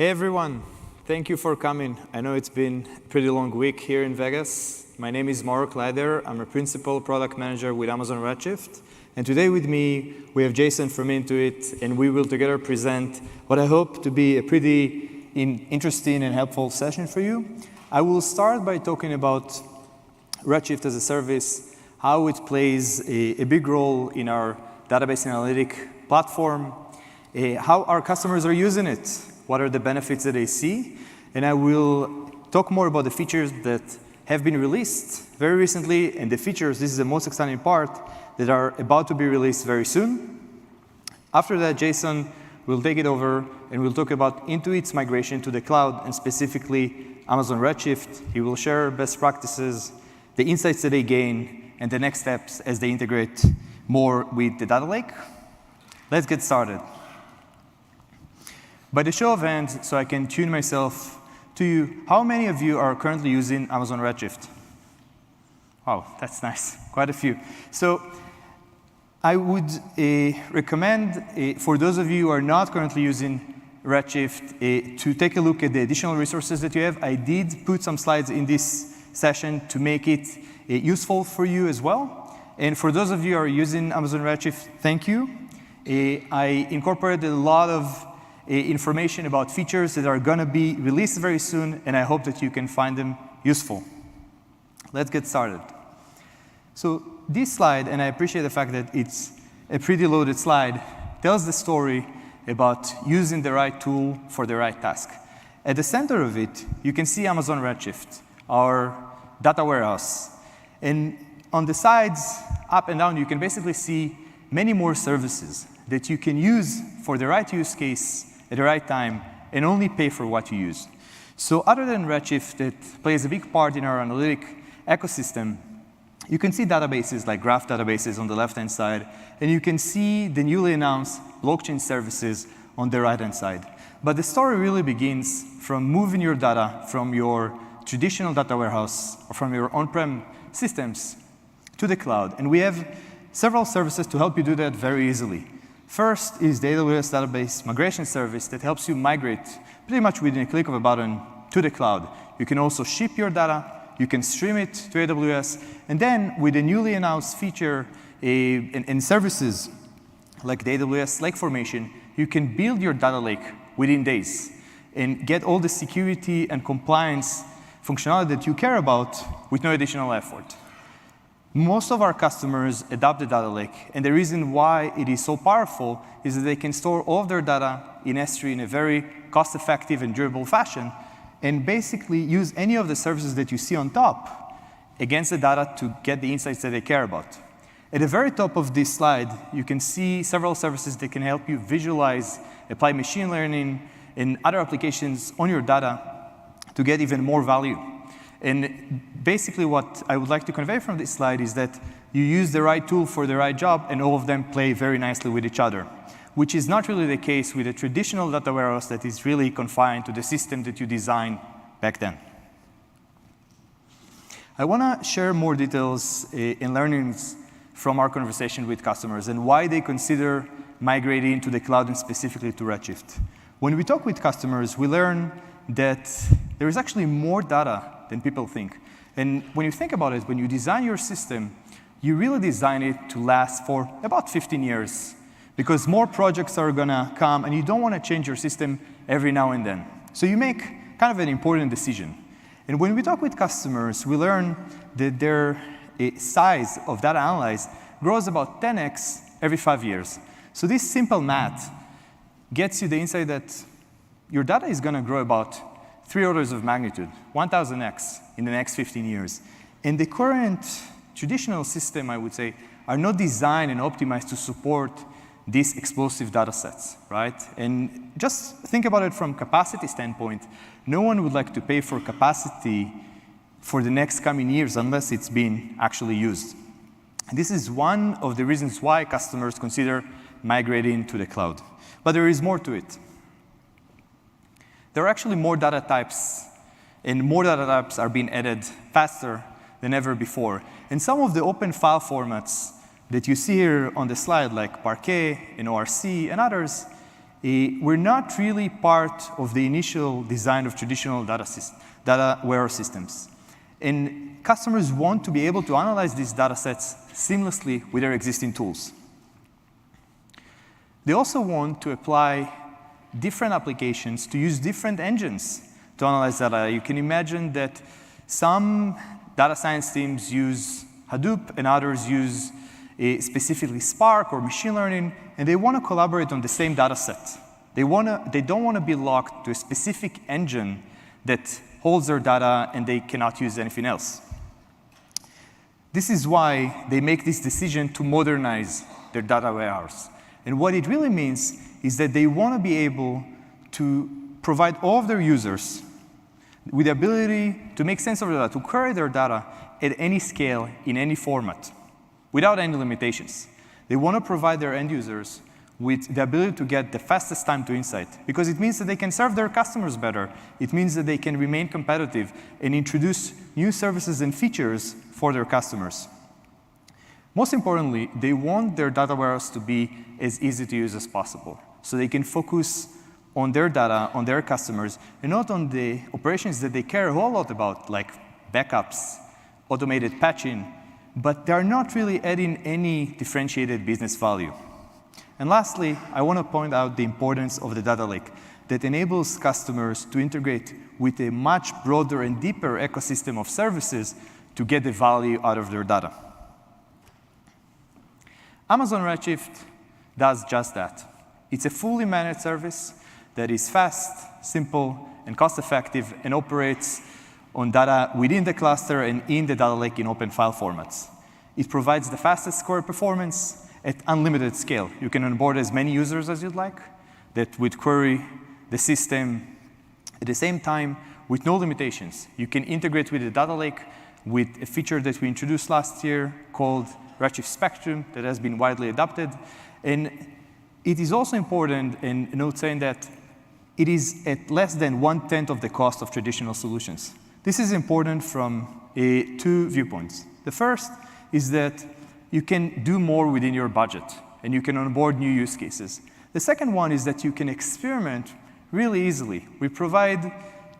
Hey everyone, thank you for coming. I know it's been a pretty long week here in Vegas. My name is Mark Leider. I'm a principal product manager with Amazon Redshift. And today with me, we have Jason from Intuit, and we will together present what I hope to be a pretty interesting and helpful session for you. I will start by talking about Redshift as a service, how it plays a big role in our database analytic platform, how our customers are using it, what are the benefits that they see, and I will talk more about the features that have been released very recently, and the features, this is the most exciting part, that are about to be released very soon. After that, Jason will take it over, and we'll talk about Intuit's migration to the cloud, and specifically Amazon Redshift. He will share best practices, the insights that they gain, and the next steps as they integrate more with the data lake. Let's get started. By the show of hands, so I can tune myself to you, how many of you are currently using Amazon Redshift? Wow, that's nice, quite a few. So I would recommend, for those of you who are not currently using Redshift, to take a look at the additional resources that you have. I did put some slides in this session to make it useful for you as well. And for those of you who are using Amazon Redshift, thank you. I incorporated a lot of information about features that are going to be released very soon, and I hope that you can find them useful. Let's get started. So this slide, and I appreciate the fact that it's a pretty loaded slide, tells the story about using the right tool for the right task. At the center of it, you can see Amazon Redshift, our data warehouse. And on the sides, up and down, you can basically see many more services that you can use for the right use case at the right time and only pay for what you use. So other than Redshift that plays a big part in our analytic ecosystem, you can see databases like graph databases on the left-hand side, and you can see the newly announced blockchain services on the right-hand side. But the story really begins from moving your data from your traditional data warehouse or from your on-prem systems to the cloud. And we have several services to help you do that very easily. First is the AWS Database Migration Service that helps you migrate pretty much within a click of a button to the cloud. You can also ship your data, you can stream it to AWS, and then with a newly announced feature and services like the AWS Lake Formation, you can build your data lake within days and get all the security and compliance functionality that you care about with no additional effort. Most of our customers adopt the data lake, and the reason why it is so powerful is that they can store all of their data in S3 in a very cost-effective and durable fashion, and basically use any of the services that you see on top against the data to get the insights that they care about. At the very top of this slide, you can see several services that can help you visualize, apply machine learning, and other applications on your data to get even more value. And basically what I would like to convey from this slide is that you use the right tool for the right job, and all of them play very nicely with each other, which is not really the case with a traditional data warehouse that is really confined to the system that you designed back then. I want to share more details and learnings from our conversation with customers and why they consider migrating to the cloud and specifically to Redshift. When we talk with customers, we learn that there is actually more data than people think. And when you think about it, when you design your system, you really design it to last for about 15 years because more projects are going to come, and you don't want to change your system every now and then. So you make kind of an important decision. And when we talk with customers, we learn that their size of data analyzed grows about 10x every 5 years. So this simple math gets you the insight that your data is going to grow about 3 orders of magnitude, 1,000x in the next 15 years. And the current traditional system, I would say, are not designed and optimized to support these explosive data sets, right? And just think about it from capacity standpoint. No one would like to pay for capacity for the next coming years unless it's being actually used. And this is one of the reasons why customers consider migrating to the cloud. But there is more to it. There are actually more data types, and more data types are being added faster than ever before. And some of the open file formats that you see here on the slide, like Parquet and ORC and others, we're not really part of the initial design of traditional data warehouse systems. And customers want to be able to analyze these data sets seamlessly with their existing tools. They also want to apply different applications to use different engines to analyze data. You can imagine that some data science teams use Hadoop and others use specifically Spark or machine learning, and they want to collaborate on the same data set. They don't want to be locked to a specific engine that holds their data and they cannot use anything else. This is why they make this decision to modernize their data warehouse. And what it really means is that they want to be able to provide all of their users with the ability to make sense of their data, to query their data at any scale, in any format, without any limitations. They want to provide their end users with the ability to get the fastest time to insight, because it means that they can serve their customers better. It means that they can remain competitive and introduce new services and features for their customers. Most importantly, they want their data warehouse to be as easy to use as possible, so they can focus on their data, on their customers, and not on the operations that they care a whole lot about, like backups, automated patching, but they're not really adding any differentiated business value. And lastly, I want to point out the importance of the data lake that enables customers to integrate with a much broader and deeper ecosystem of services to get the value out of their data. Amazon Redshift does just that. It's a fully managed service that is fast, simple, and cost-effective, and operates on data within the cluster and in the data lake in open file formats. It provides the fastest query performance at unlimited scale. You can onboard as many users as you'd like that would query the system at the same time with no limitations. You can integrate with the data lake with a feature that we introduced last year called Redshift Spectrum that has been widely adopted. And it is also important, and note saying that it is at less than 1/10 of the cost of traditional solutions. This is important from two viewpoints. The first is that you can do more within your budget, and you can onboard new use cases. The second one is that you can experiment really easily. We provide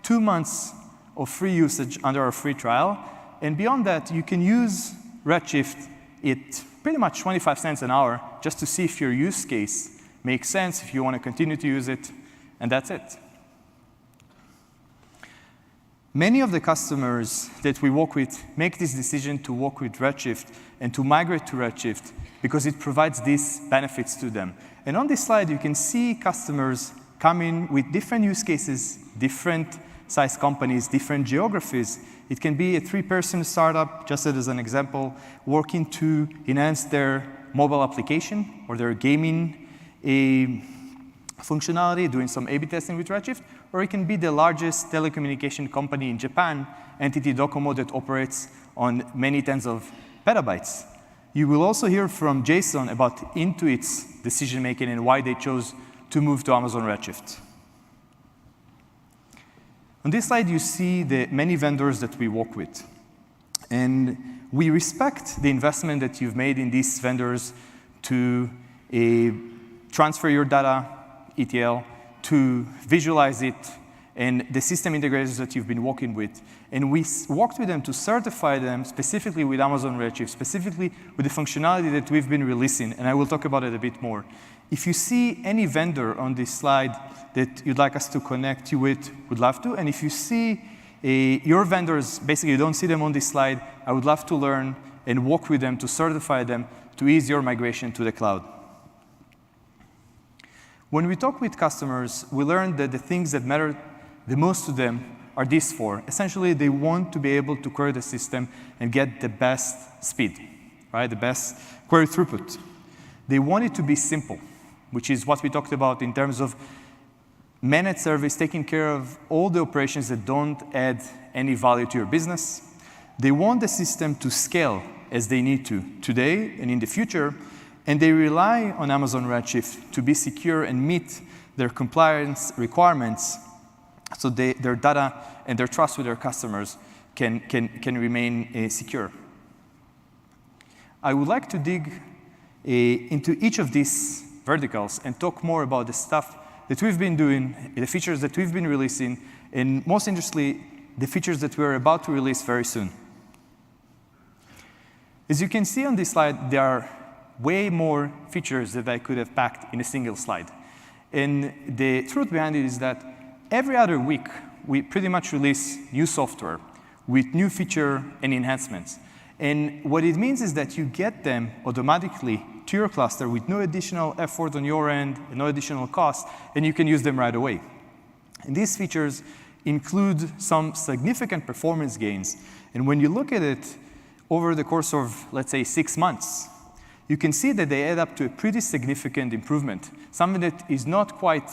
2 months of free usage under our free trial, and beyond that, you can use Redshift at pretty much 25 cents an hour just to see if your use case makes sense, if you want to continue to use it, and that's it. Many of the customers that we work with make this decision to work with Redshift and to migrate to Redshift because it provides these benefits to them. And on this slide, you can see customers come in with different use cases, different size companies, different geographies. It can be a 3-person startup, just as an example, working to enhance their mobile application or their gaming functionality, doing some A/B testing with Redshift, or it can be the largest telecommunication company in Japan, NTT Docomo, that operates on many tens of petabytes. You will also hear from Jason about Intuit's decision-making and why they chose to move to Amazon Redshift. On this slide, you see the many vendors that we work with. And we respect the investment that you've made in these vendors to transfer your data, ETL, to visualize it, and the system integrators that you've been working with. And we worked with them to certify them specifically with Amazon Redshift, specifically with the functionality that we've been releasing, and I will talk about it a bit more. If you see any vendor on this slide that you'd like us to connect you with, we'd love to. And if you see your vendors, basically you don't see them on this slide, I would love to learn and work with them to certify them to ease your migration to the cloud. When we talk with customers, we learn that the things that matter the most to them are these 4. Essentially, they want to be able to query the system and get the best speed, right? The best query throughput. They want it to be simple, which is what we talked about in terms of managed service, taking care of all the operations that don't add any value to your business. They want the system to scale as they need to today and in the future, and they rely on Amazon Redshift to be secure and meet their compliance requirements so their data and their trust with their customers can remain secure. I would like to dig into each of these verticals and talk more about the stuff that we've been doing, the features that we've been releasing, and most interestingly, the features that we're about to release very soon. As you can see on this slide, there are way more features that I could have packed in a single slide. And the truth behind it is that every other week, we pretty much release new software with new feature and enhancements. And what it means is that you get them automatically to your cluster with no additional effort on your end, and no additional cost, and you can use them right away. And these features include some significant performance gains. And when you look at it over the course of, let's say, 6 months, you can see that they add up to a pretty significant improvement, something that is not quite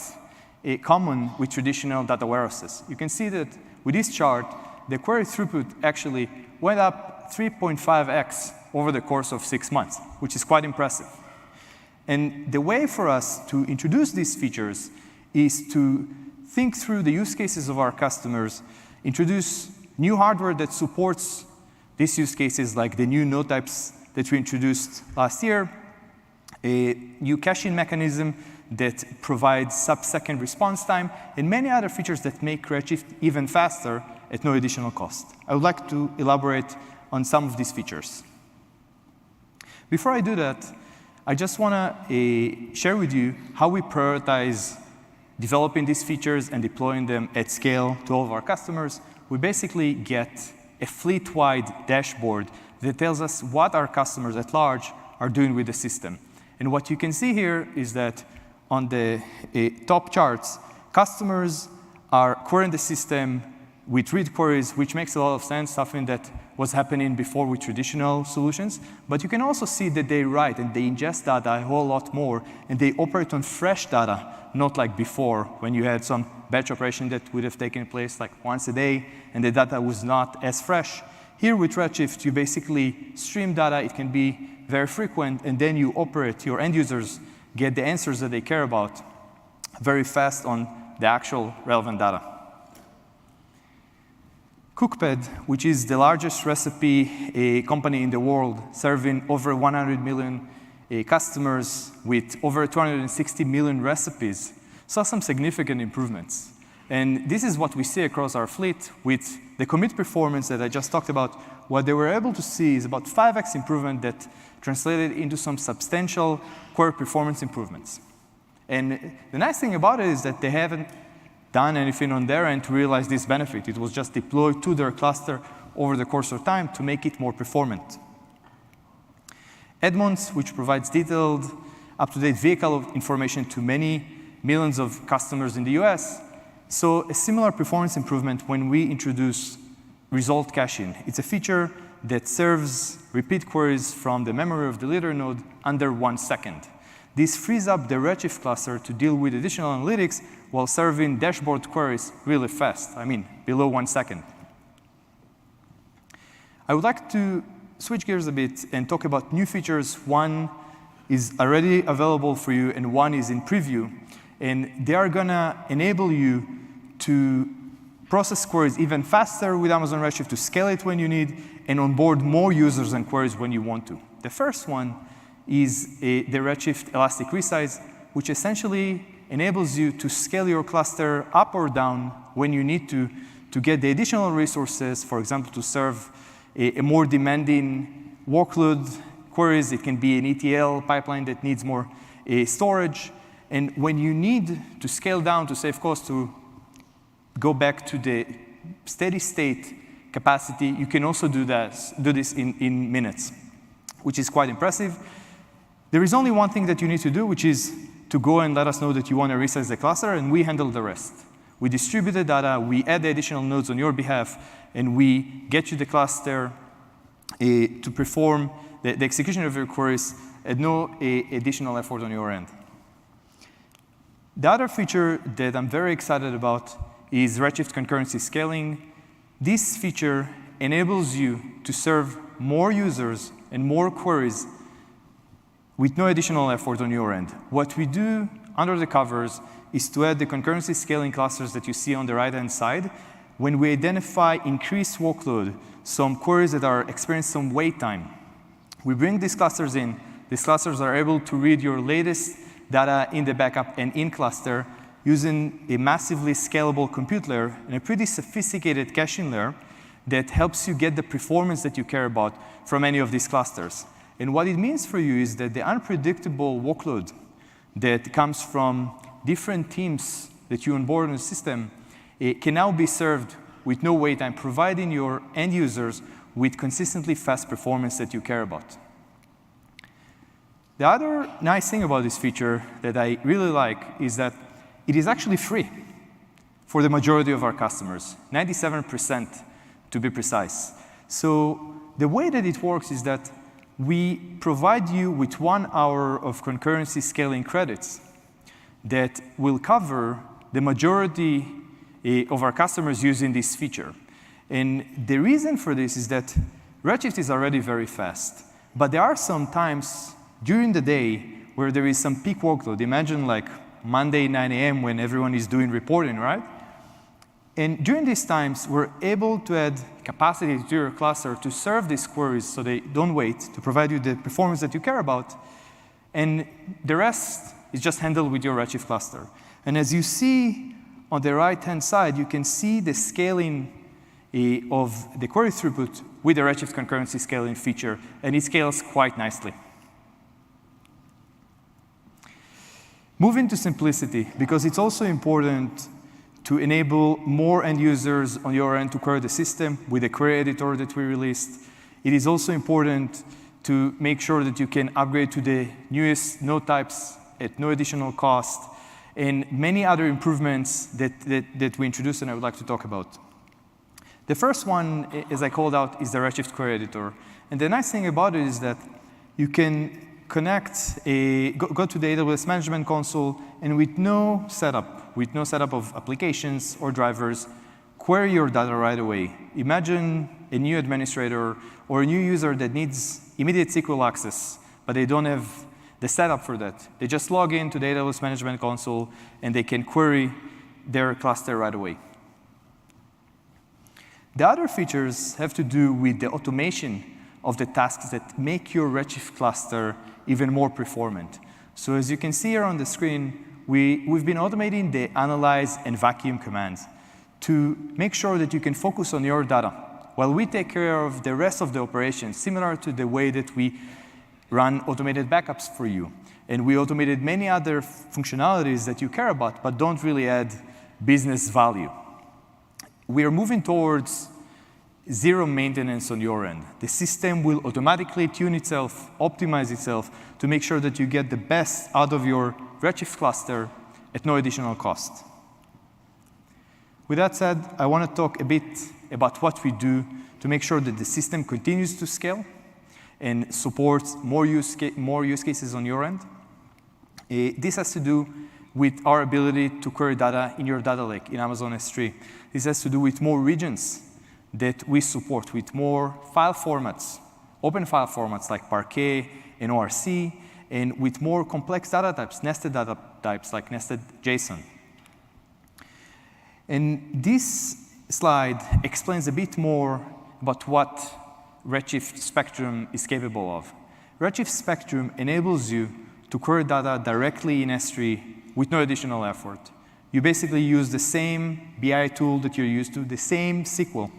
common with traditional data warehouses. You can see that with this chart, the query throughput actually went up 3.5x over the course of 6 months, which is quite impressive. And the way for us to introduce these features is to think through the use cases of our customers, introduce new hardware that supports these use cases, like the new node types that we introduced last year, a new caching mechanism that provides sub-second response time, and many other features that make Redshift even faster at no additional cost. I would like to elaborate on some of these features. Before I do that, I just want to share with you how we prioritize developing these features and deploying them at scale to all of our customers. We basically get a fleet-wide dashboard that tells us what our customers at large are doing with the system. And what you can see here is that on the top charts, customers are querying the system with read queries, which makes a lot of sense, something that was happening before with traditional solutions. But you can also see that they write and they ingest data a whole lot more, and they operate on fresh data, not like before, when you had some batch operation that would have taken place like once a day, and the data was not as fresh. Here with Redshift, you basically stream data. It can be very frequent, and then you operate. Your end users get the answers that they care about very fast on the actual relevant data. Cookpad, which is the largest recipe company in the world, serving over 100 million customers with over 260 million recipes, saw some significant improvements. And this is what we see across our fleet with the commit performance that I just talked about. What they were able to see is about 5x improvement that translated into some substantial query performance improvements. And the nice thing about it is that they haven't done anything on their end to realize this benefit. It was just deployed to their cluster over the course of time to make it more performant. Edmunds, which provides detailed, up-to-date vehicle information to many millions of customers in the US, saw a similar performance improvement when we introduced result caching. It's a feature that serves repeat queries from the memory of the leader node under 1 second. This frees up the Redshift cluster to deal with additional analytics while serving dashboard queries really fast, below 1 second. I would like to switch gears a bit and talk about new features. One is already available for you, and one is in preview. And they are going to enable you to process queries even faster with Amazon Redshift, to scale it when you need, and onboard more users and queries when you want to. The first one is the Redshift Elastic Resize, which essentially enables you to scale your cluster up or down when you need to get the additional resources, for example, to serve a more demanding workload queries. It can be an ETL pipeline that needs more storage. And when you need to scale down to save cost, to go back to the steady state capacity, you can also do this in minutes, which is quite impressive. There is only one thing that you need to do, which is to go and let us know that you want to resize the cluster, and we handle the rest. We distribute the data, we add the additional nodes on your behalf, and we get you the cluster to perform the execution of your queries at no additional effort on your end. The other feature that I'm very excited about is Redshift Concurrency Scaling. This feature enables you to serve more users and more queries with no additional effort on your end. What we do under the covers is to add the concurrency scaling clusters that you see on the right-hand side. When we identify increased workload, some queries that are experiencing some wait time, we bring these clusters in. These clusters are able to read your latest data in the backup and in cluster. using a massively scalable compute layer and a pretty sophisticated caching layer that helps you get the performance that you care about from any of these clusters. And what it means for you is that the unpredictable workload that comes from different teams that you onboard in the system, it can now be served with no wait time, providing your end users with consistently fast performance that you care about. The other nice thing about this feature that I really like is that it is actually free for the majority of our customers, 97% to be precise. So the way that it works is that we provide you with 1 hour of concurrency scaling credits that will cover the majority of our customers using this feature. And the reason for this is that Redshift is already very fast, but there are some times during the day where there is some peak workload. Imagine like Monday, 9 a.m. when everyone is doing reporting, right? And during these times, we're able to add capacity to your cluster to serve these queries so they don't wait, to provide you the performance that you care about. And the rest is just handled with your Redshift cluster. And as you see on the right-hand side, you can see the scaling of the query throughput with the Redshift concurrency scaling feature, and it scales quite nicely. Moving to simplicity, because it's also important to enable more end users on your end to query the system with the query editor that we released. It is also important to make sure that you can upgrade to the newest node types at no additional cost, and many other improvements that we introduced and I would like to talk about. The first one, as I called out, is the Redshift query editor. And the nice thing about it is that you can connect, go to the AWS Management Console, and with no setup of applications or drivers, query your data right away. Imagine a new administrator or a new user that needs immediate SQL access, but they don't have the setup for that. They just log into the AWS Management Console, and they can query their cluster right away. The other features have to do with the automation of the tasks that make your Redshift cluster even more performant. So as you can see here on the screen, we've been automating the analyze and vacuum commands to make sure that you can focus on your data while we take care of the rest of the operations, similar to the way that we run automated backups for you. And we automated many other functionalities that you care about, but don't really add business value. We are moving towards zero maintenance on your end. The system will automatically tune itself, optimize itself to make sure that you get the best out of your Redshift cluster at no additional cost. With that said, I want to talk a bit about what we do to make sure that the system continues to scale and supports more use cases on your end. This has to do with our ability to query data in your data lake in Amazon S3. This has to do with more regions that we support, with more file formats, open file formats like Parquet and ORC, and with more complex data types, nested data types like nested JSON. And this slide explains a bit more about what Redshift Spectrum is capable of. Redshift Spectrum enables you to query data directly in S3 with no additional effort. You basically use the same BI tool that you're used to, the same SQL.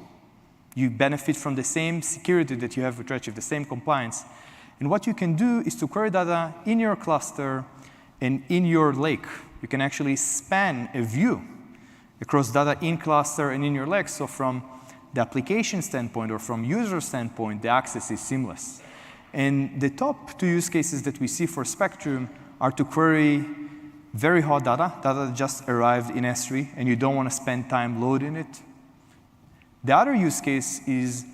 You benefit from the same security that you have with Redshift, the same compliance. And what you can do is to query data in your cluster and in your lake. You can actually span a view across data in cluster and in your lake. So from the application standpoint or from user standpoint, the access is seamless. And the top two use cases that we see for Spectrum are to query very hot data that just arrived in S3, and you don't want to spend time loading it. The other use case is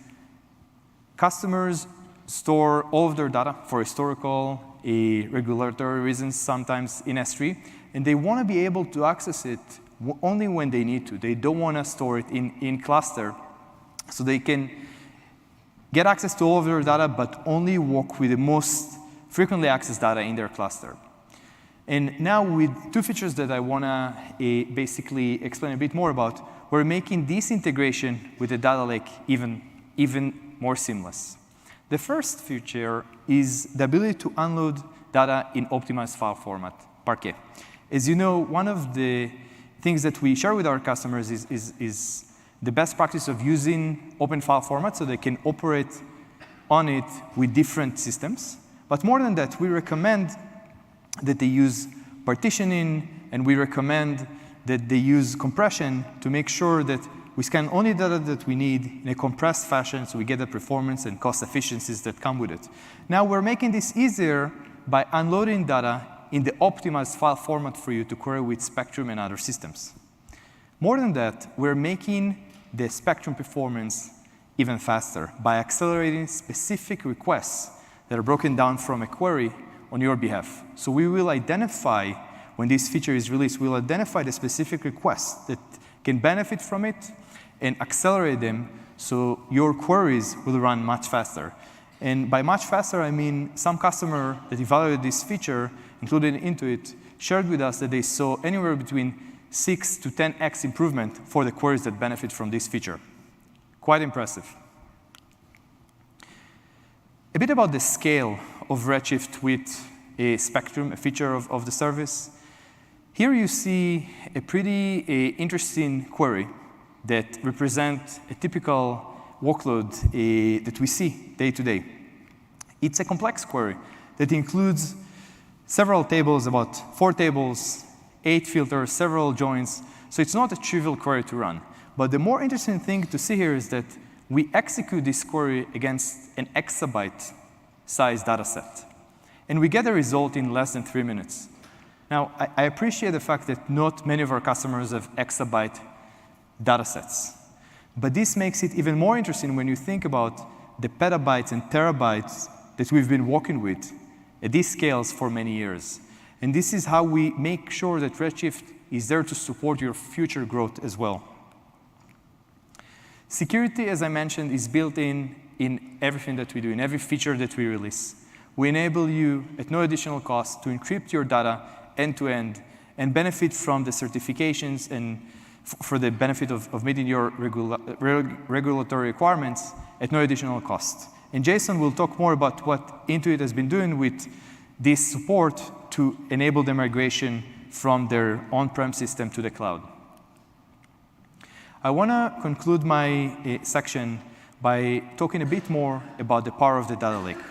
customers store all of their data for historical, regulatory reasons, sometimes in S3, and they want to be able to access it only when they need to. They don't want to store it in cluster, so they can get access to all of their data, but only work with the most frequently accessed data in their cluster. And now with two features that I want to basically explain a bit more about, we're making this integration with the data lake even more seamless. The first feature is the ability to unload data in optimized file format, Parquet. As you know, one of the things that we share with our customers is the best practice of using open file format so they can operate on it with different systems. But more than that, we recommend that they use partitioning, and we recommend that they use compression to make sure that we scan only data that we need in a compressed fashion so we get the performance and cost efficiencies that come with it. Now we're making this easier by unloading data in the optimized file format for you to query with Spectrum and other systems. More than that, we're making the Spectrum performance even faster by accelerating specific requests that are broken down from a query on your behalf. So we will identify, when this feature is released, we'll identify the specific requests that can benefit from it and accelerate them so your queries will run much faster. And by much faster, I mean some customer that evaluated this feature, including Intuit, shared with us that they saw anywhere between 6 to 10x improvement for the queries that benefit from this feature. Quite impressive. A bit about the scale of Redshift with a Spectrum, a feature of the service. Here you see a pretty interesting query that represents a typical workload that we see day to day. It's a complex query that includes several tables, about 4 tables, 8 filters, several joins. So it's not a trivial query to run. But the more interesting thing to see here is that we execute this query against an exabyte-sized data set. And we get a result in less than 3 minutes. Now, I appreciate the fact that not many of our customers have exabyte data sets. But this makes it even more interesting when you think about the petabytes and terabytes that we've been working with at these scales for many years. And this is how we make sure that Redshift is there to support your future growth as well. Security, as I mentioned, is built in everything that we do, in every feature that we release. We enable you, at no additional cost, to encrypt your data end-to-end and benefit from the certifications and for the benefit of meeting your regulatory requirements at no additional cost. And Jason will talk more about what Intuit has been doing with this support to enable the migration from their on-prem system to the cloud. I want to conclude my section by talking a bit more about the power of the data lake.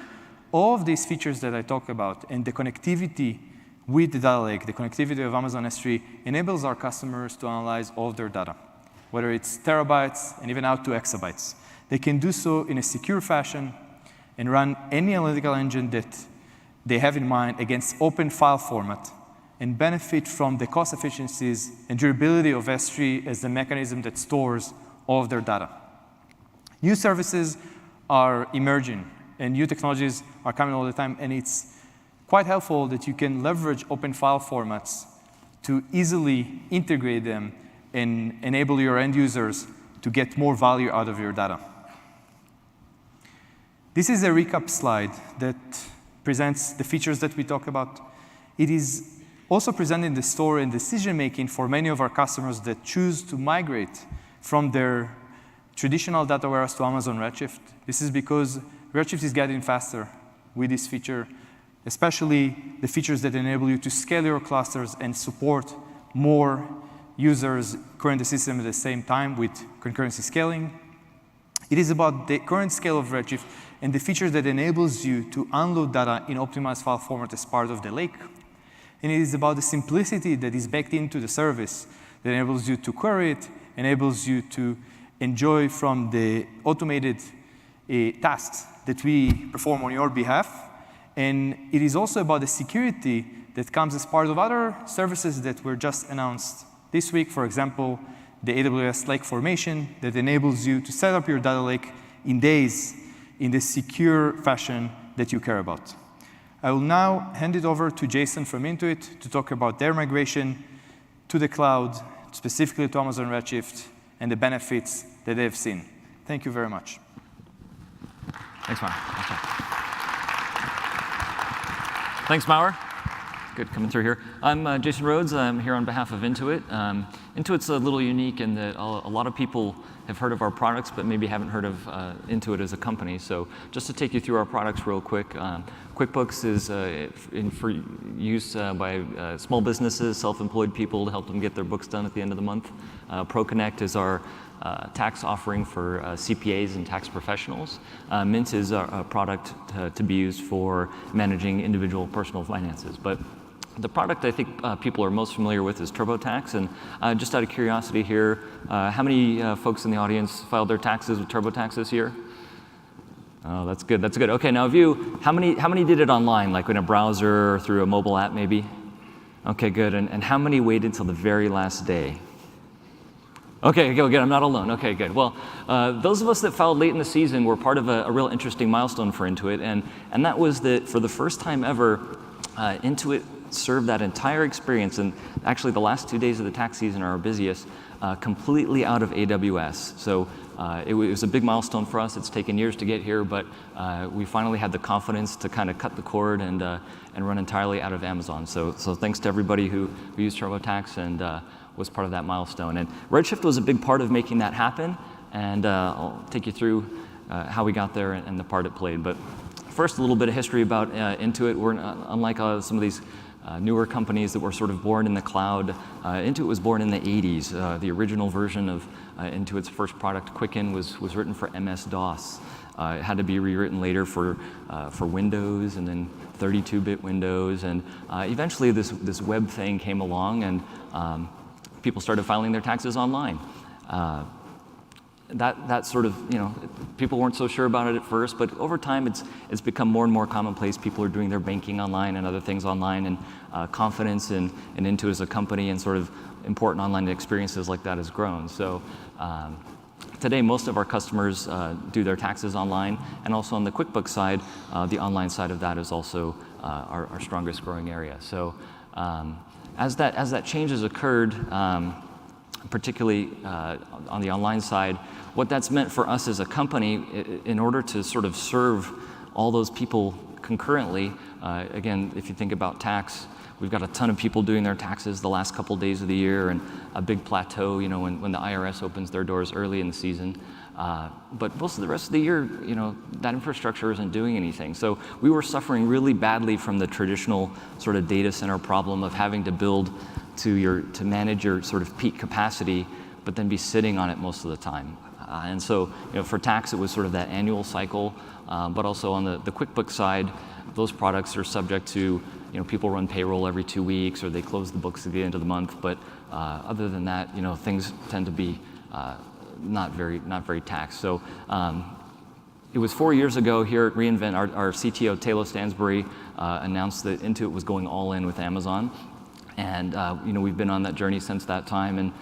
All of these features that I talked about and the connectivity with the data lake, the connectivity of Amazon S3, enables our customers to analyze all of their data, whether it's terabytes and even out to exabytes. They can do so in a secure fashion and run any analytical engine that they have in mind against open file format and benefit from the cost efficiencies and durability of S3 as the mechanism that stores all of their data. New services are emerging and new technologies are coming all the time, and it's quite helpful that you can leverage open file formats to easily integrate them and enable your end users to get more value out of your data. This is a recap slide that presents the features that we talk about. It is also presenting the story and decision-making for many of our customers that choose to migrate from their traditional data warehouse to Amazon Redshift. This is because Redshift is getting faster with this feature, especially the features that enable you to scale your clusters and support more users current the system at the same time with concurrency scaling. It is about the current scale of Redshift and the feature that enables you to unload data in optimized file format as part of the lake. And it is about the simplicity that is baked into the service that enables you to query it, enables you to enjoy from the automated tasks that we perform on your behalf. And it is also about the security that comes as part of other services that were just announced this week. For example, the AWS Lake Formation that enables you to set up your data lake in days in the secure fashion that you care about. I will now hand it over to Jason from Intuit to talk about their migration to the cloud, specifically to Amazon Redshift, and the benefits that they've seen. Thank you very much. Thanks, Mauer. Thanks, Mauer. Good coming through here. I'm Jason Rhodes. I'm here on behalf of Intuit. Intuit's a little unique in that a lot of people have heard of our products, but maybe haven't heard of Intuit as a company. So just to take you through our products real quick, QuickBooks is for use by small businesses, self-employed people to help them get their books done at the end of the month. ProConnect is our tax offering for CPAs and tax professionals. Mint is a product to be used for managing individual personal finances. But the product I think people are most familiar with is TurboTax. And just out of curiosity here, how many folks in the audience filed their taxes with TurboTax this year? Oh, that's good. That's good. Okay, now how many did it online, like in a browser or through a mobile app maybe? Okay, good. And how many waited till the very last day? Okay, good. I'm not alone. Okay, good. Well, those of us that filed late in the season were part of a real interesting milestone for Intuit, and that was that for the first time ever, Intuit served that entire experience, and actually the last 2 days of the tax season are our busiest, completely out of AWS. So it was a big milestone for us. It's taken years to get here, but we finally had the confidence to kind of cut the cord and run entirely out of Amazon. So thanks to everybody who used TurboTax and was part of that milestone. And Redshift was a big part of making that happen, and I'll take you through how we got there and the part it played. But first, a little bit of history about Intuit. We're unlike some of these newer companies that were sort of born in the cloud. Intuit was born in the 80s. The original version of Intuit's first product, Quicken, was written for MS-DOS. It had to be rewritten later for Windows and then 32-bit Windows. And eventually this web thing came along, and people started filing their taxes online. That sort of, people weren't so sure about it at first, but over time it's become more and more commonplace. People are doing their banking online and other things online, and confidence in Intuit as a company and sort of important online experiences like that has grown. So today most of our customers do their taxes online, and also on the QuickBooks side, the online side of that is also our strongest growing area. So as that change has occurred, particularly on the online side, what that's meant for us as a company, in order to sort of serve all those people concurrently, again, if you think about tax, we've got a ton of people doing their taxes the last couple days of the year, and a big plateau, when the IRS opens their doors early in the season. But most of the rest of the year, that infrastructure isn't doing anything. So we were suffering really badly from the traditional sort of data center problem of having to build to manage your sort of peak capacity, but then be sitting on it most of the time. And so, for tax, it was sort of that annual cycle, but also on the QuickBooks side, those products are subject to, people run payroll every 2 weeks, or they close the books at the end of the month. But other than that, things tend to be not very taxed. So it was 4 years ago here at reInvent, our CTO Taylor Stansbury announced that Intuit was going all in with Amazon. And we've been on that journey since that time, and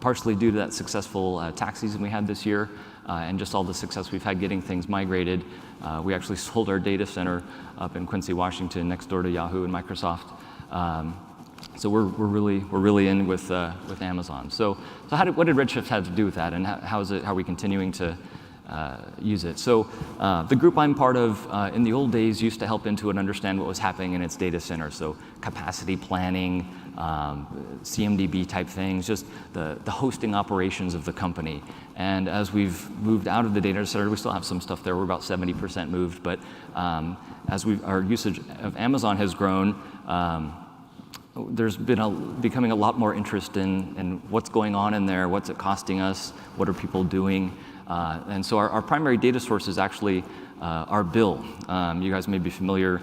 partially due to that successful tax season we had this year, and just all the success we've had getting things migrated, we actually sold our data center up in Quincy, Washington, next door to Yahoo and Microsoft. So we're really in with Amazon. So what did Redshift have to do with that, and how are we continuing to use it? So the group I'm part of in the old days used to help Intuit understand what was happening in its data center. So capacity planning, CMDB type things, just the hosting operations of the company. And as we've moved out of the data center, we still have some stuff there. We're about 70% moved, but as our usage of Amazon has grown, there's been becoming a lot more interest in what's going on in there, what's it costing us, what are people doing. And so our primary data source is actually our bill. You guys may be familiar,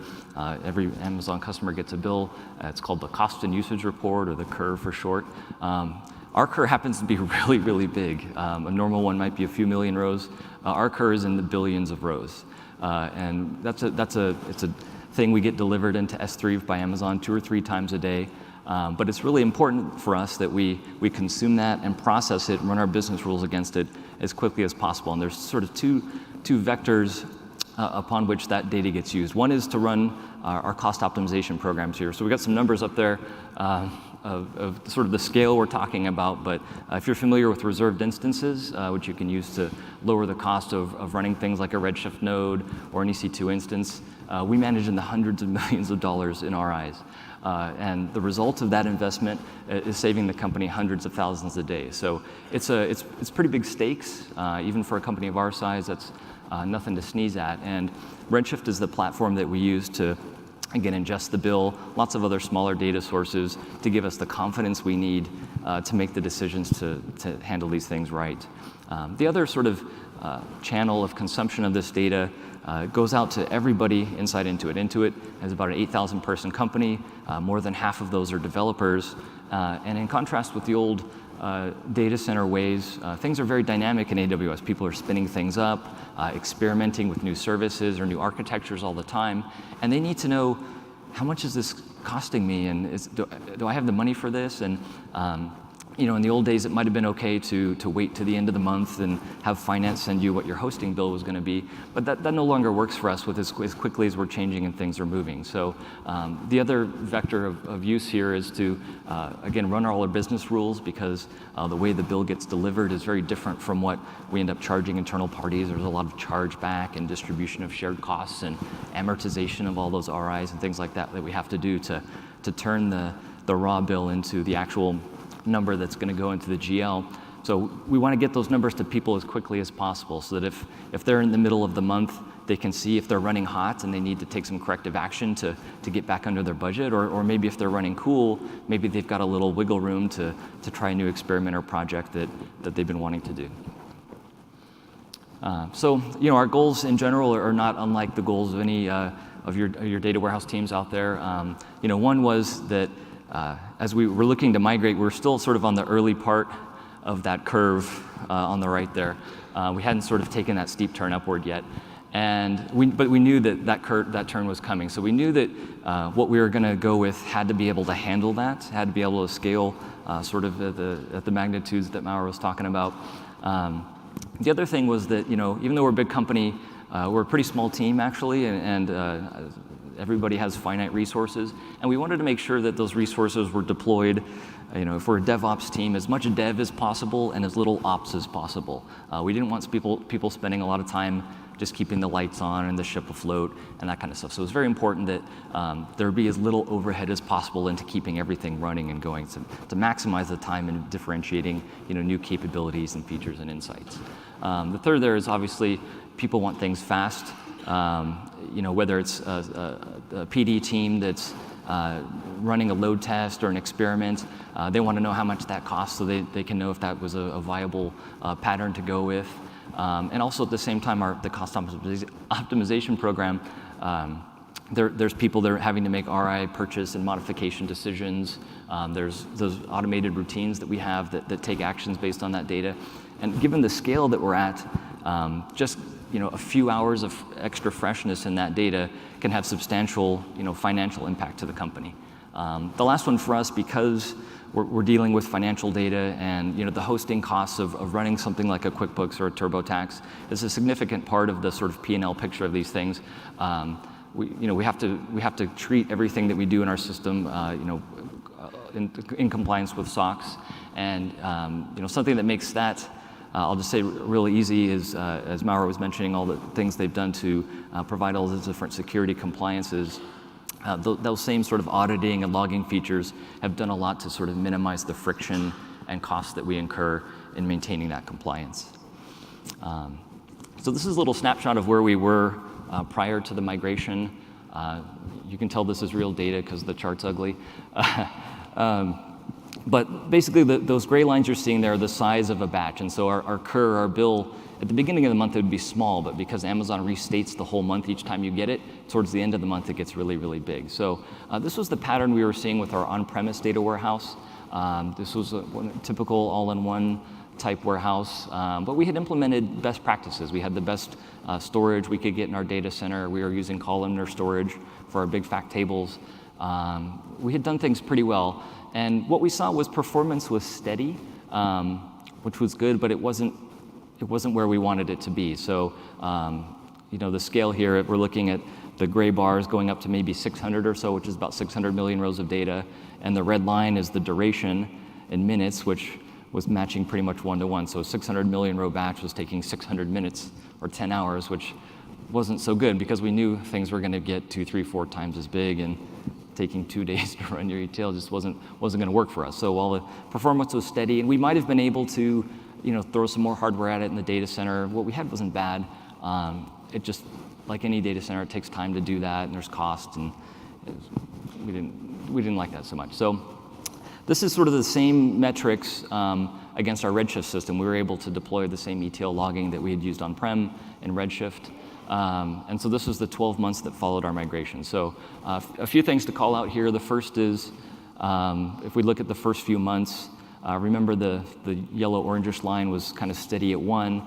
every Amazon customer gets a bill. It's called the cost and usage report, or the curve for short. Our curve happens to be really, really big. A normal one might be a few million rows. Our curve is in the billions of rows. And it's a thing we get delivered into S3 by Amazon 2 or 3 times a day. But it's really important for us that we consume that and process it and run our business rules against it as quickly as possible. And there's sort of two vectors upon which that data gets used. One is to run our cost optimization programs here. So we've got some numbers up there of sort of the scale we're talking about. But if you're familiar with reserved instances, which you can use to lower the cost of running things like a Redshift node or an EC2 instance, we manage in the hundreds of millions of dollars in our eyes. And the result of that investment is saving the company hundreds of thousands a day. So it's pretty big stakes, even for a company of our size. That's nothing to sneeze at. And Redshift is the platform that we use to, again, ingest the bill, lots of other smaller data sources to give us the confidence we need to make the decisions to handle these things right. The other sort of channel of consumption of this data goes out to everybody inside Intuit. Intuit is about an 8,000 person company. More than half of those are developers. And in contrast with the old data center ways, things are very dynamic in AWS. People are spinning things up, experimenting with new services or new architectures all the time. And they need to know, how much is this costing me? And do I have the money for this? And in the old days, it might have been okay to wait to the end of the month and have finance send you what your hosting bill was going to be. But that no longer works for us with as quickly as we're changing and things are moving. So the other vector of use here is to, again, run all our business rules, because the way the bill gets delivered is very different from what we end up charging internal parties. There's a lot of chargeback and distribution of shared costs and amortization of all those RIs and things like that we have to do to turn the raw bill into the actual number that's going to go into the GL. So we want to get those numbers to people as quickly as possible, so that if they're in the middle of the month, they can see if they're running hot and they need to take some corrective action to get back under their budget, or maybe if they're running cool, maybe they've got a little wiggle room to try a new experiment or project that they've been wanting to do. So our goals in general are not unlike the goals of any of your data warehouse teams out there. One was that as we were looking to migrate, we're still sort of on the early part of that curve on the right there. We hadn't sort of taken that steep turn upward yet. But we knew that turn was coming. So we knew that what we were going to go with had to be able to handle that, had to be able to scale sort of at the magnitudes that Mauro was talking about. The other thing was that, even though we're a big company, we're a pretty small team actually, and everybody has finite resources, and we wanted to make sure that those resources were deployed, for a DevOps team, as much dev as possible and as little ops as possible. We didn't want people spending a lot of time just keeping the lights on and the ship afloat and that kind of stuff. So it was very important that there be as little overhead as possible into keeping everything running and going to maximize the time in differentiating new capabilities and features and insights. The third there is obviously people want things fast. Whether it's a PD team that's running a load test or an experiment, they want to know how much that costs so they can know if that was a viable pattern to go with. And also at the same time, the cost optimization program, there's people that are having to make RI purchase and modification decisions. There's those automated routines that we have that take actions based on that data. And given the scale that we're at, just a few hours of extra freshness in that data can have substantial financial impact to the company. The last one for us, because we're dealing with financial data and the hosting costs of running something like a QuickBooks or a TurboTax is a significant part of the sort of P&L picture of these things. We have to treat everything that we do in our system in compliance with SOX, and something that makes that I'll just say really easy is, as Mauro was mentioning, all the things they've done to provide all the different security compliances. Those same sort of auditing and logging features have done a lot to sort of minimize the friction and costs that we incur in maintaining that compliance. So this is a little snapshot of where we were prior to the migration. You can tell this is real data because the chart's ugly. But basically, those gray lines you're seeing there are the size of a batch. And so our bill, at the beginning of the month, it would be small. But because Amazon restates the whole month each time you get it, towards the end of the month, it gets really, really big. So this was the pattern we were seeing with our on-premise data warehouse. This was a typical all-in-one type warehouse. But we had implemented best practices. We had the best storage we could get in our data center. We were using columnar storage for our big fact tables. We had done things pretty well. And what we saw was performance was steady, which was good, but it wasn't where we wanted it to be. So, the scale here, we're looking at the gray bars going up to maybe 600 or so, which is about 600 million rows of data. And the red line is the duration in minutes, which was matching pretty much 1-to-1. So a 600 million row batch was taking 600 minutes or 10 hours, which wasn't so good because we knew things were going to get 2, 3, 4 times as big and taking 2 days to run your ETL just wasn't going to work for us. So while the performance was steady, and we might have been able to, throw some more hardware at it in the data center, what we had wasn't bad. It just, like any data center, it takes time to do that, and there's cost, and we didn't like that so much. So this is sort of the same metrics against our Redshift system. We were able to deploy the same ETL logging that we had used on-prem in Redshift. And so this was the 12 months that followed our migration. So a few things to call out here. The first is, if we look at the first few months, remember the yellow-orangish line was kind of steady at 1.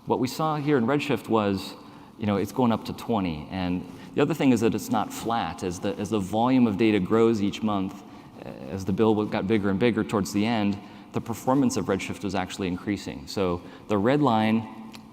What we saw here in Redshift was, it's going up to 20. And the other thing is that it's not flat. As the volume of data grows each month, as the bill got bigger and bigger towards the end, the performance of Redshift was actually increasing. So the red line,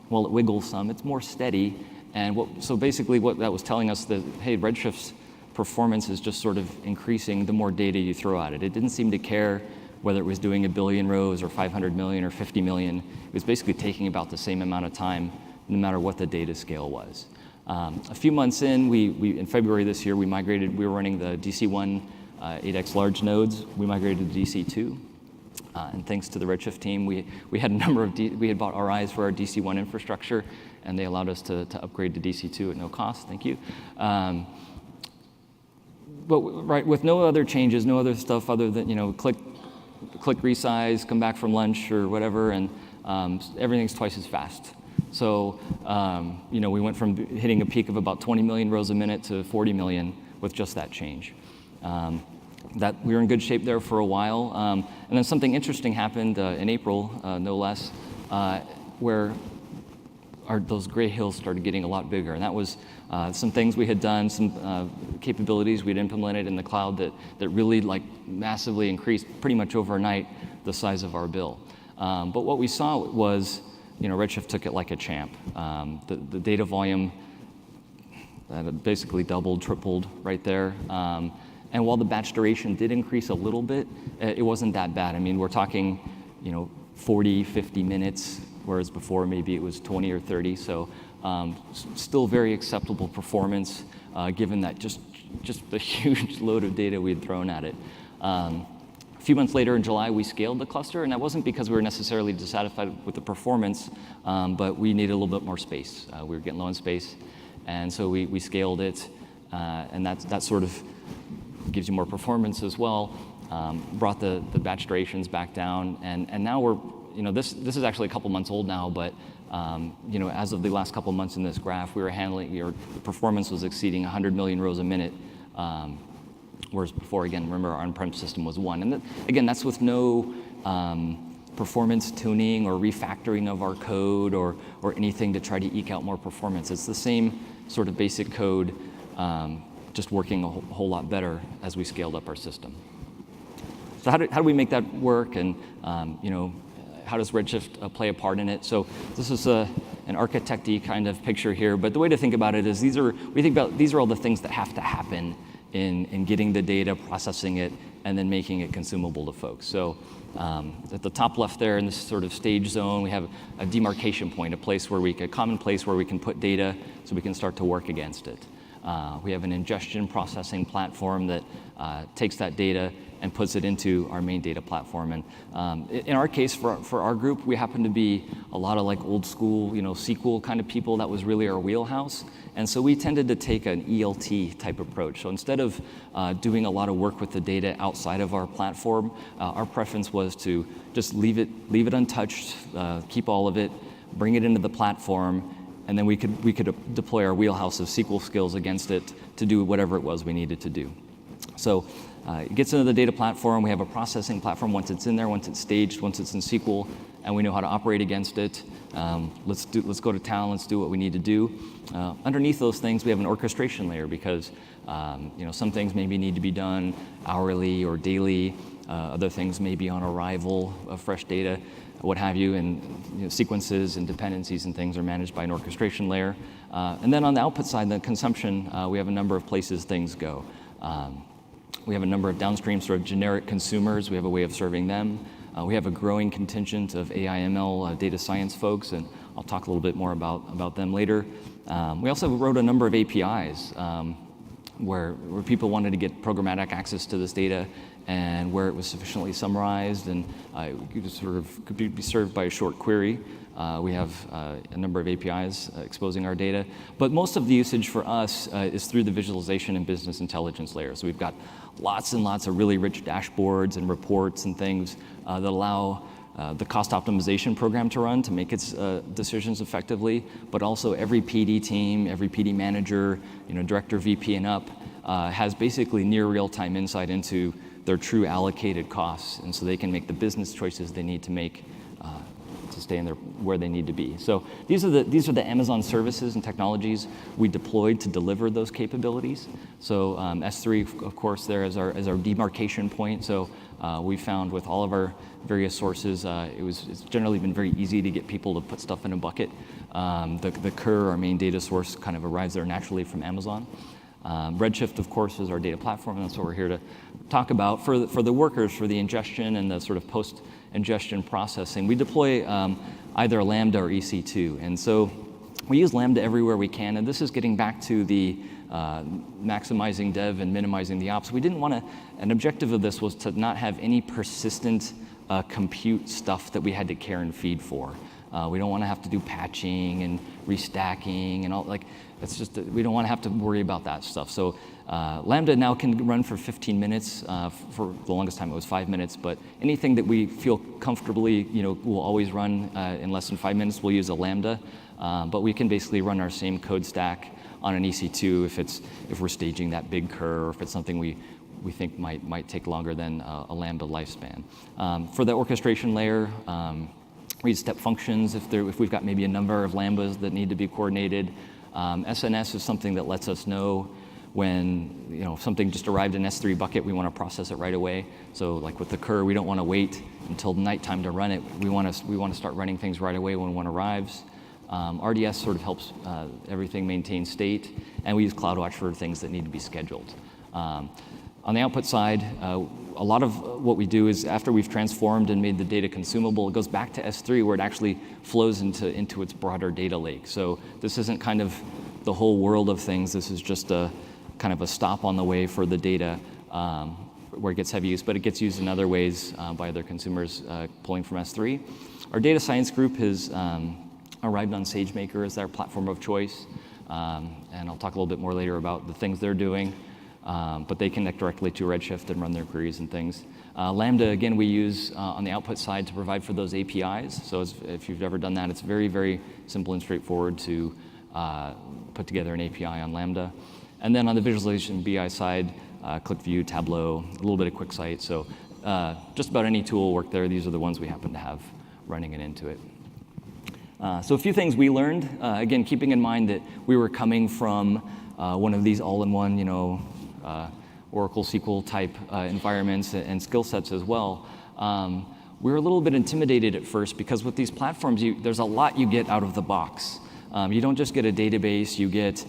while it wiggles some, it's more steady. And so basically what that was telling us that, hey, Redshift's performance is just sort of increasing the more data you throw at it. It didn't seem to care whether it was doing 1 billion rows or 500 million or 50 million. It was basically taking about the same amount of time, no matter what the data scale was. A few months in, in February this year, we were running the DC1 8x large nodes. We migrated to DC2. And thanks to the Redshift team, we had we had bought RIs for our DC1 infrastructure, and they allowed us to upgrade to DC2 at no cost. Thank you. But with no other changes, no other stuff other than click resize, come back from lunch or whatever, and everything's twice as fast. So we went from hitting a peak of about 20 million rows a minute to 40 million with just that change. That we were in good shape there for a while, and then something interesting happened in April, no less, where those gray hills started getting a lot bigger, and that was some things we had done, some capabilities we'd implemented in the cloud that really massively increased pretty much overnight the size of our bill. But what we saw was, Redshift took it like a champ. The data volume basically doubled, tripled right there. And while the batch duration did increase a little bit, it wasn't that bad. I mean, we're talking, 40, 50 minutes, whereas before maybe it was 20 or 30. So still very acceptable performance, given that just the huge load of data we had thrown at it. A few months later in July, we scaled the cluster, and that wasn't because we were necessarily dissatisfied with the performance, but we needed a little bit more space. We were getting low on space, and so we scaled it, and that sort of gives you more performance as well. Brought the batch durations back down, and now we're, this is actually a couple months old now, but as of the last couple months in this graph, we were the performance was exceeding 100 million rows a minute, whereas before, again, remember our on-prem system was 1. And again, that's with no performance tuning or refactoring of our code or anything to try to eke out more performance. It's the same sort of basic code, just working a whole lot better as we scaled up our system. So how do we make that work, and how does Redshift play a part in it? So this is an architect-y kind of picture here, but the way to think about it is these are all the things that have to happen in getting the data, processing it, and then making it consumable to folks. So at the top left there in this sort of stage zone, we have a demarcation point, a common place where we can put data so we can start to work against it. We have an ingestion processing platform that takes that data and puts it into our main data platform. And in our case, for our group, we happen to be a lot of old school, SQL kind of people. That was really our wheelhouse. And so we tended to take an ELT type approach. So instead of doing a lot of work with the data outside of our platform, our preference was to just leave it untouched, keep all of it, bring it into the platform, and then we could deploy our wheelhouse of SQL skills against it to do whatever it was we needed to do. So it gets into the data platform. We have a processing platform once it's in there, once it's staged, once it's in SQL, and we know how to operate against it. Let's go to town. Let's do what we need to do. Underneath those things, we have an orchestration layer because some things maybe need to be done hourly or daily. Other things may be on arrival of fresh data, what have you, and sequences and dependencies and things are managed by an orchestration layer. And then on the output side, the consumption, we have a number of places things go. We have a number of downstream sort of generic consumers. We have a way of serving them. We have a growing contingent of AI/ML data science folks, and I'll talk a little bit more about them later. We also wrote a number of APIs. where people wanted to get programmatic access to this data, and where it was sufficiently summarized and could be served by a short query. We have a number of APIs exposing our data, but most of the usage for us is through the visualization and business intelligence layer. So we've got lots and lots of really rich dashboards and reports and things that allow the cost optimization program to run to make its decisions effectively, but also every PD team, every PD manager, director, VP, and up has basically near real-time insight into their true allocated costs, and so they can make the business choices they need to make to stay in where they need to be. So these are the Amazon services and technologies we deployed to deliver those capabilities. So S3, of course, there is our demarcation point. So we found with all of our various sources, it's generally been very easy to get people to put stuff in a bucket. The Cur, our main data source, kind of arrives there naturally from Amazon. Redshift, of course, is our data platform, and that's what we're here to talk about. For the workers, for the ingestion and the sort of post-ingestion processing, we deploy either Lambda or EC2. And so we use Lambda everywhere we can, and this is getting back to the maximizing dev and minimizing the ops. We didn't want to, an objective of this was to not have any persistent compute stuff that we had to care and feed for. We don't want to have to do patching and restacking and all, it's just, we don't want to have to worry about that stuff. So Lambda now can run for 15 minutes. For the longest time it was 5 minutes, but anything that we feel comfortably, will always run in less than 5 minutes, we'll use a Lambda. But we can basically run our same code stack on an EC2 if we're staging that big Cur, or if it's something we think might take longer than a Lambda lifespan. For the orchestration layer, we use step functions if we've got maybe a number of Lambdas that need to be coordinated. SNS is something that lets us know when something just arrived in S3 bucket, we want to process it right away. So like with the Cur, we don't want to wait until nighttime to run it. We want to start running things right away when one arrives. RDS sort of helps everything maintain state, and we use CloudWatch for things that need to be scheduled. On the output side, a lot of what we do is after we've transformed and made the data consumable, it goes back to S3 where it actually flows into its broader data lake. So this isn't kind of the whole world of things. This is just a kind of a stop on the way for the data where it gets heavy use, but it gets used in other ways by other consumers pulling from S3. Our data science group has arrived on SageMaker as their platform of choice, and I'll talk a little bit more later about the things they're doing. But they connect directly to Redshift and run their queries and things. Lambda, again, we use on the output side to provide for those APIs. So if you've ever done that, it's very, very simple and straightforward to put together an API on Lambda. And then on the visualization BI side, ClickView, Tableau, a little bit of QuickSight. So just about any tool will work there. These are the ones we happen to have running in Intuit. So a few things we learned, again, keeping in mind that we were coming from one of these all-in-one, Oracle SQL type environments and skill sets as well. We were a little bit intimidated at first because with these platforms, there's a lot you get out of the box. You don't just get a database, you get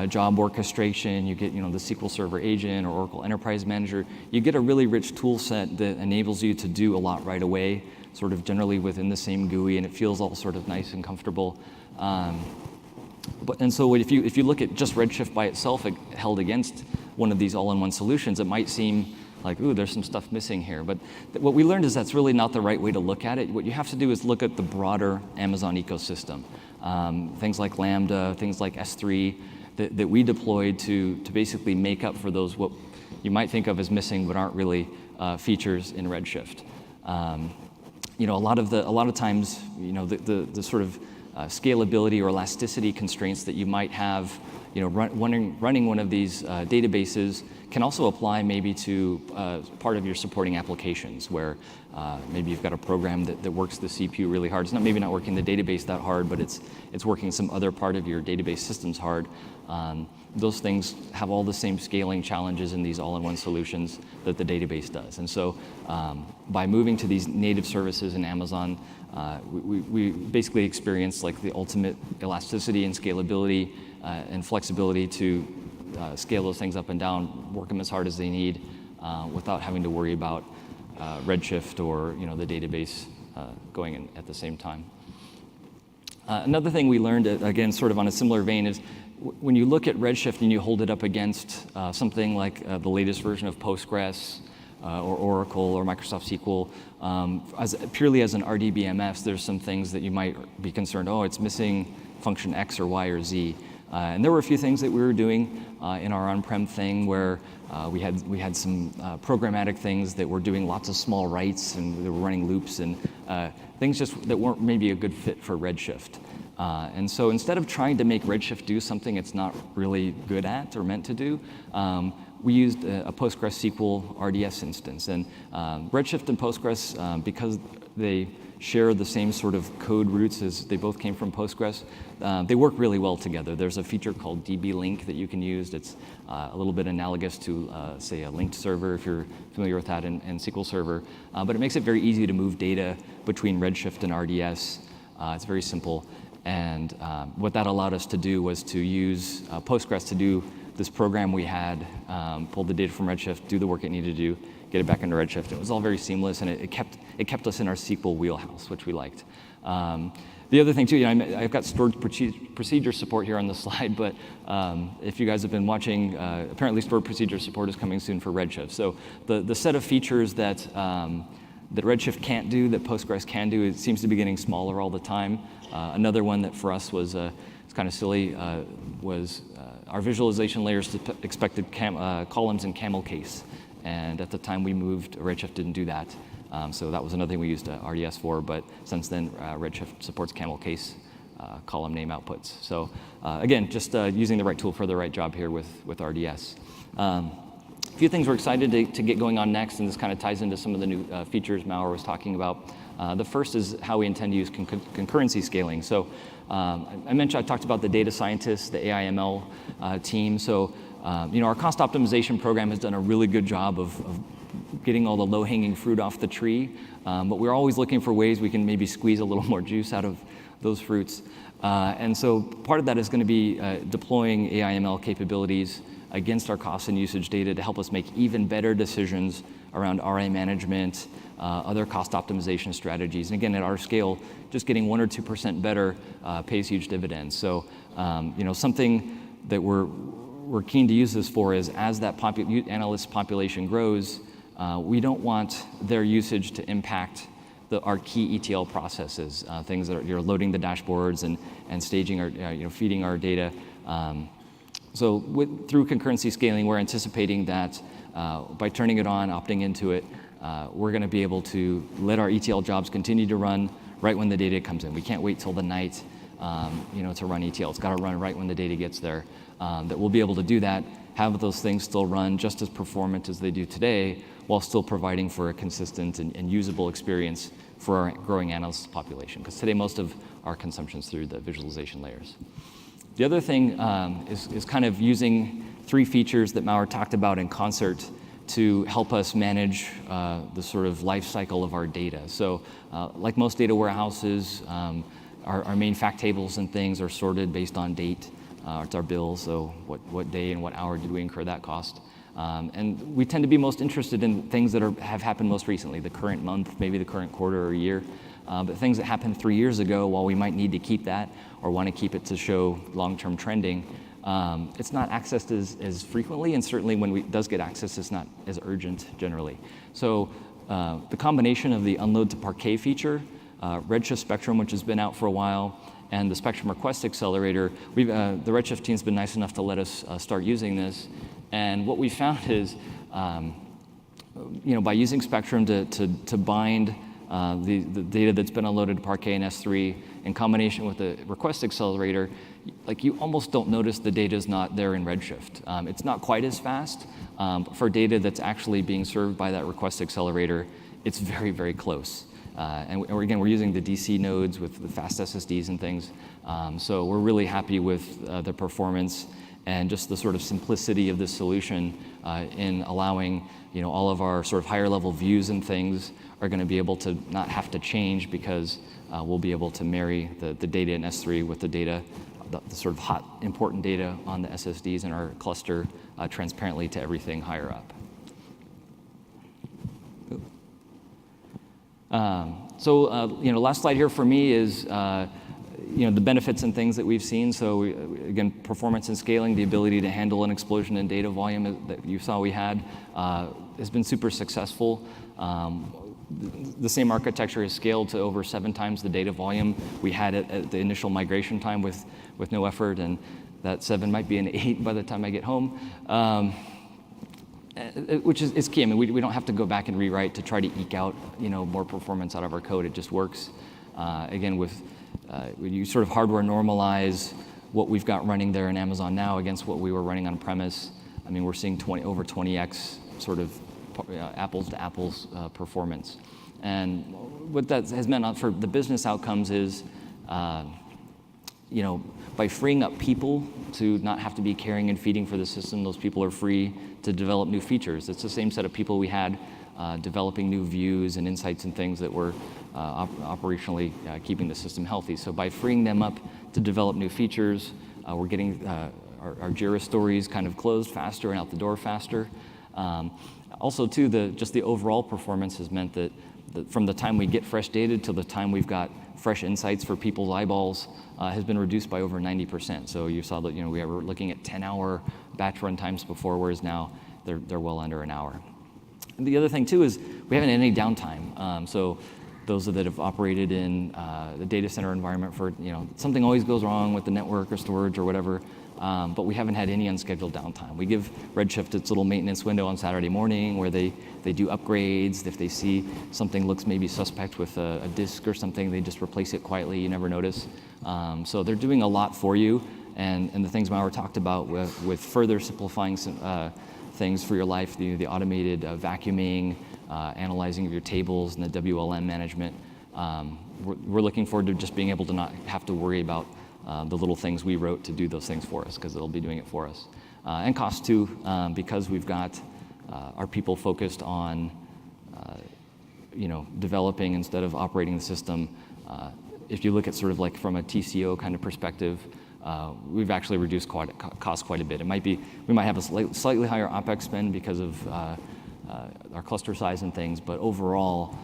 job orchestration, you get the SQL Server agent or Oracle Enterprise Manager. You get a really rich tool set that enables you to do a lot right away, sort of generally within the same GUI, and it feels all sort of nice and comfortable. And so if you look at just Redshift by itself, held against one of these all-in-one solutions, it might seem like, ooh, there's some stuff missing here. But what we learned is that's really not the right way to look at it. What you have to do is look at the broader Amazon ecosystem. Things like Lambda, things like S3 that we deployed to basically make up for those what you might think of as missing but aren't really features in Redshift. A lot of times, the sort of scalability or elasticity constraints that you might have, running one of these databases can also apply maybe to part of your supporting applications where maybe you've got a program that works the CPU really hard. It's maybe not working the database that hard, but it's working some other part of your database systems hard. Those things have all the same scaling challenges in these all-in-one solutions that the database does. And so by moving to these native services in Amazon, we basically experience like the ultimate elasticity and scalability and flexibility to scale those things up and down, work them as hard as they need without having to worry about Redshift or the database going in at the same time. Another thing we learned, again, sort of on a similar vein, is when you look at Redshift and you hold it up against something like the latest version of Postgres or Oracle or Microsoft SQL, purely as an RDBMS, there's some things that you might be concerned, oh, it's missing function X or Y or Z. And there were a few things that we were doing in our on-prem thing where we had some programmatic things that were doing lots of small writes and they were running loops and things just that weren't maybe a good fit for Redshift. And so instead of trying to make Redshift do something it's not really good at or meant to do, we used a PostgreSQL RDS instance. And Redshift and Postgres, because they share the same sort of code roots as they both came from Postgres, they work really well together. There's a feature called DB Link that you can use. It's a little bit analogous to, say, a linked server, if you're familiar with that in SQL Server. But it makes it very easy to move data between Redshift and RDS. It's very simple. And what that allowed us to do was to use Postgres to do this program we had, pull the data from Redshift, do the work it needed to do, get it back into Redshift. It was all very seamless, and it kept us in our SQL wheelhouse, which we liked. The other thing too, I've got stored procedure support here on the slide, but if you guys have been watching, apparently stored procedure support is coming soon for Redshift. So the set of features that Redshift can't do, that Postgres can do, it seems to be getting smaller all the time. Another one that for us was it's kind of silly was our visualization layers expected columns in camel case. And at the time we moved, Redshift didn't do that. So that was another thing we used RDS for, but since then Redshift supports camel case column name outputs. So again, just using the right tool for the right job here with RDS. A few things we're excited to get going on next, and this kind of ties into some of the new features Maurer was talking about. The first is how we intend to use concurrency scaling. So I talked about the data scientists, the AI/ML team. So our cost optimization program has done a really good job of getting all the low-hanging fruit off the tree, but we're always looking for ways we can maybe squeeze a little more juice out of those fruits. And so part of that is going to be deploying AI/ML capabilities against our cost and usage data to help us make even better decisions around RA management, other cost optimization strategies. And again, at our scale, just getting 1 or 2% better pays huge dividends. So something that we're keen to use this for is as that analyst population grows, we don't want their usage to impact our key ETL processes, things that you're loading the dashboards and staging or feeding our data. So through concurrency scaling, we're anticipating that by turning it on, opting into it, we're going to be able to let our ETL jobs continue to run right when the data comes in. We can't wait till the night to run ETL. It's got to run right when the data gets there. That we'll be able to do that, have those things still run just as performant as they do today, while still providing for a consistent and usable experience for our growing analyst population. Because today most of our consumption is through the visualization layers. The other thing is kind of using 3 features that Maurer talked about in concert to help us manage the sort of life cycle of our data. So like most data warehouses, our main fact tables and things are sorted based on date. It's our bill, so what day and what hour did we incur that cost? And we tend to be most interested in things that have happened most recently, the current month, maybe the current quarter or year. But things that happened 3 years ago, while we might need to keep that or want to keep it to show long-term trending, it's not accessed as frequently, and certainly when it does get accessed, it's not as urgent generally. So the combination of the unload to Parquet feature, Redshift Spectrum, which has been out for a while, and the Spectrum Request Accelerator, the Redshift team's been nice enough to let us start using this. And what we found is, by using Spectrum to bind the data that's been unloaded to Parquet and S3 in combination with the Request Accelerator, you almost don't notice the data is not there in Redshift. It's not quite as fast. But for data that's actually being served by that Request Accelerator, it's very, very close. And again, we're using the DC nodes with the fast SSDs and things. So we're really happy with the performance and just the sort of simplicity of this solution in allowing all of our sort of higher level views and things are going to be able to not have to change because we'll be able to marry the data in S3 with the data, the sort of hot, important data on the SSDs in our cluster transparently to everything higher up. Last slide here for me is, the benefits and things that we've seen. So again, performance and scaling, the ability to handle an explosion in data volume that you saw we had, has been super successful. The same architecture has scaled to over 7 times the data volume we had at the initial migration time with no effort, and that 7 might be an 8 by the time I get home, which is key. I mean, we don't have to go back and rewrite to try to eke out more performance out of our code. It just works. Again, when you sort of hardware normalize what we've got running there in Amazon now against what we were running on premise, I mean, we're seeing over 20x sort of apples to apples performance. And what that has meant for the business outcomes is, by freeing up people to not have to be carrying and feeding for the system, those people are free to develop new features. It's the same set of people we had developing new views and insights and things that were operationally keeping the system healthy. So by freeing them up to develop new features, we're getting our Jira stories kind of closed faster and out the door faster. Also, too, just the overall performance has meant that from the time we get fresh data till the time we've got fresh insights for people's eyeballs has been reduced by over 90%. So you saw that we were looking at 10-hour batch run times before, whereas now they're well under an hour. And the other thing, too, is we haven't had any downtime. So those that have operated in the data center environment for, something always goes wrong with the network or storage or whatever, but we haven't had any unscheduled downtime. We give Redshift its little maintenance window on Saturday morning where they do upgrades. If they see something looks maybe suspect with a disk or something, they just replace it quietly. You never notice. So they're doing a lot for you. And the things Mauro talked about with further simplifying some, things for your life, the automated vacuuming, analyzing of your tables, and the WLM management. We're looking forward to just being able to not have to worry about the little things we wrote to do those things for us, because it'll be doing it for us. And cost too, because we've got our people focused on developing instead of operating the system. If you look at sort of like from a TCO kind of perspective, we've actually reduced cost quite a bit. We might have a slightly higher OpEx spend because of our cluster size and things, but overall,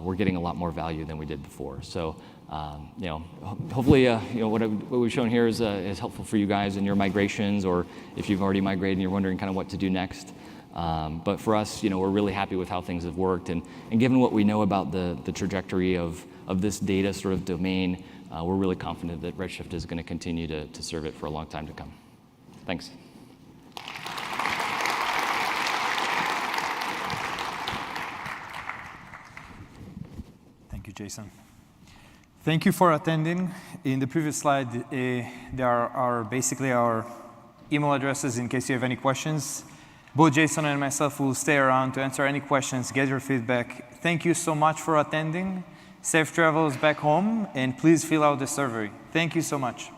we're getting a lot more value than we did before. So, hopefully, what we've shown here is helpful for you guys in your migrations, or if you've already migrated and you're wondering kind of what to do next. But for us, we're really happy with how things have worked, and given what we know about the trajectory of this data sort of domain, we're really confident that Redshift is going to continue to serve it for a long time to come. Thanks. Thank you, Jason. Thank you for attending. In the previous slide, there are basically our email addresses in case you have any questions. Both Jason and myself will stay around to answer any questions, get your feedback. Thank you so much for attending. Safe travels back home, and please fill out the survey. Thank you so much.